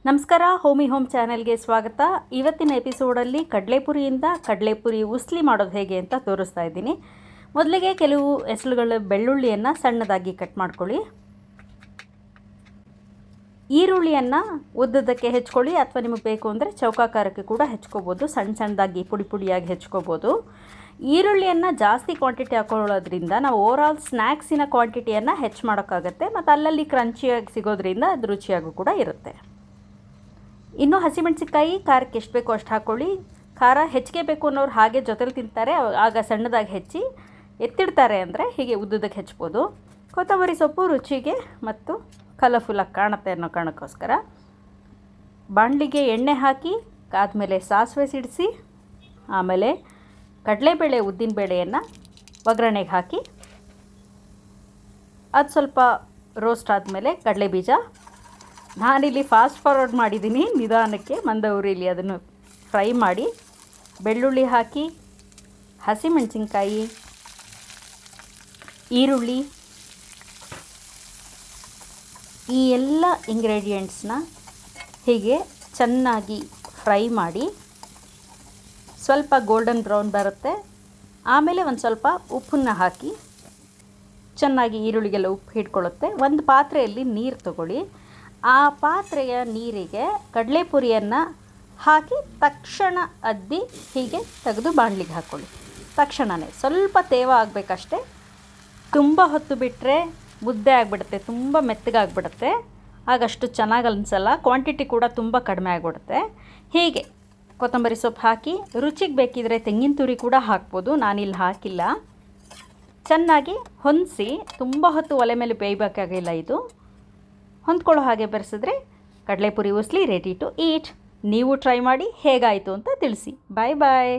ನಮಸ್ಕಾರ, ಹೋಮಿ ಹೋಮ್ ಚಾನೆಲ್ಗೆ ಸ್ವಾಗತ. ಇವತ್ತಿನ ಎಪಿಸೋಡಲ್ಲಿ ಕಡಲೆಪುರಿ ಉಸ್ಲಿ ಮಾಡೋದು ಹೇಗೆ ಅಂತ ತೋರಿಸ್ತಾ ಇದ್ದೀನಿ. ಮೊದಲಿಗೆ ಕೆಲವು ಎಸಳುಗಳ ಬೆಳ್ಳುಳ್ಳಿಯನ್ನು ಸಣ್ಣದಾಗಿ ಕಟ್ ಮಾಡ್ಕೊಳ್ಳಿ. ಈರುಳ್ಳಿಯನ್ನು ಉದ್ದದಕ್ಕೆ ಹೆಚ್ಕೊಳ್ಳಿ, ಅಥವಾ ನಿಮಗೆ ಬೇಕು ಅಂದರೆ ಚೌಕಾಕಾರಕ್ಕೆ ಕೂಡ ಹೆಚ್ಕೋಬೋದು. ಸಣ್ಣದಾಗಿ ಪುಡಿಯಾಗಿ ಹೆಚ್ಕೋಬೋದು. ಈರುಳ್ಳಿಯನ್ನು ಜಾಸ್ತಿ ಕ್ವಾಂಟಿಟಿ ಹಾಕೊಳ್ಳೋದ್ರಿಂದ ನಾವು ಓವರಾಲ್ ಸ್ನ್ಯಾಕ್ಸಿನ ಕ್ವಾಂಟಿಟಿಯನ್ನು ಹೆಚ್ಚು ಮಾಡೋಕ್ಕಾಗತ್ತೆ, ಮತ್ತು ಅಲ್ಲಲ್ಲಿ ಕ್ರಂಚಿಯಾಗಿ ಸಿಗೋದ್ರಿಂದ ಅದು ರುಚಿಯಾಗೂ ಕೂಡ ಇರುತ್ತೆ. ಇನ್ನು ಹಸಿಮೆಣಸಿನ್ಕಾಯಿ ಖಾರಕ್ಕೆ ಎಷ್ಟು ಬೇಕೋ ಅಷ್ಟು ಹಾಕ್ಕೊಳ್ಳಿ. ಖಾರ ಹೆಚ್ಚಿಗೆ ಬೇಕು ಅನ್ನೋರು ಹಾಗೆ ಜೊತೆಲಿ ತಿಂತಾರೆ, ಆಗ ಸಣ್ಣದಾಗಿ ಹೆಚ್ಚಿ ಎತ್ತಿಡ್ತಾರೆ ಅಂದರೆ ಹೀಗೆ ಉದ್ದುದಕ್ಕೆ ಹೆಚ್ಚಬೋದು. ಕೊತ್ತಂಬರಿ ಸೊಪ್ಪು ರುಚಿಗೆ ಮತ್ತು ಕಲರ್ಫುಲ್ಲಾಗಿ ಕಾಣುತ್ತೆ ಅನ್ನೋ ಕಾರಣಕ್ಕೋಸ್ಕರ. ಬಾಣಲಿಗೆ ಎಣ್ಣೆ ಹಾಕಿ ಕಾದ್ಮೇಲೆ ಸಾಸಿವೆ ಸಿಡಿಸಿ, ಆಮೇಲೆ ಕಡಲೆಬೇಳೆ ಉದ್ದಿನಬೇಳೆಯನ್ನು ಒಗ್ಗರಣೆಗೆ ಹಾಕಿ ಅದು ಸ್ವಲ್ಪ ರೋಸ್ಟ್ ಆದಮೇಲೆ ಕಡಲೆ ಬೀಜ. ನಾನಿಲ್ಲಿ ಫಾಸ್ಟ್ ಫಾರ್ವರ್ಡ್ ಮಾಡಿದ್ದೀನಿ, ನಿಧಾನಕ್ಕೆ ಮಂದ ಉರಿಲಿ ಅದನ್ನು ಫ್ರೈ ಮಾಡಿ. ಬೆಳ್ಳುಳ್ಳಿ ಹಾಕಿ, ಹಸಿಮೆಣಸಿನ್ಕಾಯಿ, ಈರುಳ್ಳಿ, ಈ ಎಲ್ಲ ಇಂಗ್ರೀಡಿಯೆಂಟ್ಸ್ನ ಹೀಗೆ ಚೆನ್ನಾಗಿ ಫ್ರೈ ಮಾಡಿ ಸ್ವಲ್ಪ ಗೋಲ್ಡನ್ ಬ್ರೌನ್ ಬರುತ್ತೆ. ಆಮೇಲೆ ಒಂದು ಸ್ವಲ್ಪ ಉಪ್ಪನ್ನು ಹಾಕಿ ಚೆನ್ನಾಗಿ ಈರುಳ್ಳಿಗೆಲ್ಲ ಉಪ್ಪು ಹಿಡ್ಕೊಳ್ಳುತ್ತೆ. ಒಂದು ಪಾತ್ರೆಯಲ್ಲಿ ನೀರು ತಗೊಳ್ಳಿ. ಆ ಪಾತ್ರೆಯ ನೀರಿಗೆ ಕಡಲೆಪುರಿಯನ್ನು ಹಾಕಿ ತಕ್ಷಣ ಅದ್ದಿ ಹೀಗೆ ತೆಗೆದು ಬಾಣಲಿಗೆ ಹಾಕ್ಕೊಳ್ಳಿ. ತಕ್ಷಣವೇ ಸ್ವಲ್ಪ ತೇವ ಆಗಬೇಕಷ್ಟೆ. ತುಂಬ ಹೊತ್ತು ಬಿಟ್ಟರೆ ಮುದ್ದೆ ಆಗಿಬಿಡುತ್ತೆ, ತುಂಬ ಮೆತ್ತಗಾಗ್ಬಿಡುತ್ತೆ, ಆಗಷ್ಟು ಚೆನ್ನಾಗಿ ಅನಿಸಲ್ಲ. ಕ್ವಾಂಟಿಟಿ ಕೂಡ ತುಂಬ ಕಡಿಮೆ ಆಗಿಬಿಡುತ್ತೆ. ಹೀಗೆ ಕೊತ್ತಂಬರಿ ಸೊಪ್ಪು ಹಾಕಿ, ರುಚಿಗೆ ಬೇಕಿದ್ರೆ ತೆಂಗಿನ ತುರಿ ಕೂಡ ಹಾಕ್ಬೋದು, ನಾನಿಲ್ಲಿ ಹಾಕಿಲ್ಲ. ಚೆನ್ನಾಗಿ ಹೊಂದಿಸಿ, ತುಂಬ ಹೊತ್ತು ಒಲೆ ಮೇಲೆ ಬೇಯಬೇಕಾಗಿಲ್ಲ. ಇದು ಹೊಂದ್ಕೊಳ್ಳೋ ಹಾಗೆ ಬೆರೆಸಿದ್ರೆ ಕಡಲೆಪುರಿ ಉಸ್ಲಿ ರೆಡಿ ಟು ಈಟ್. ನೀವು ಟ್ರೈ ಮಾಡಿ ಹೇಗಾಯಿತು ಅಂತ ತಿಳಿಸಿ. ಬಾಯ್ ಬಾಯ್.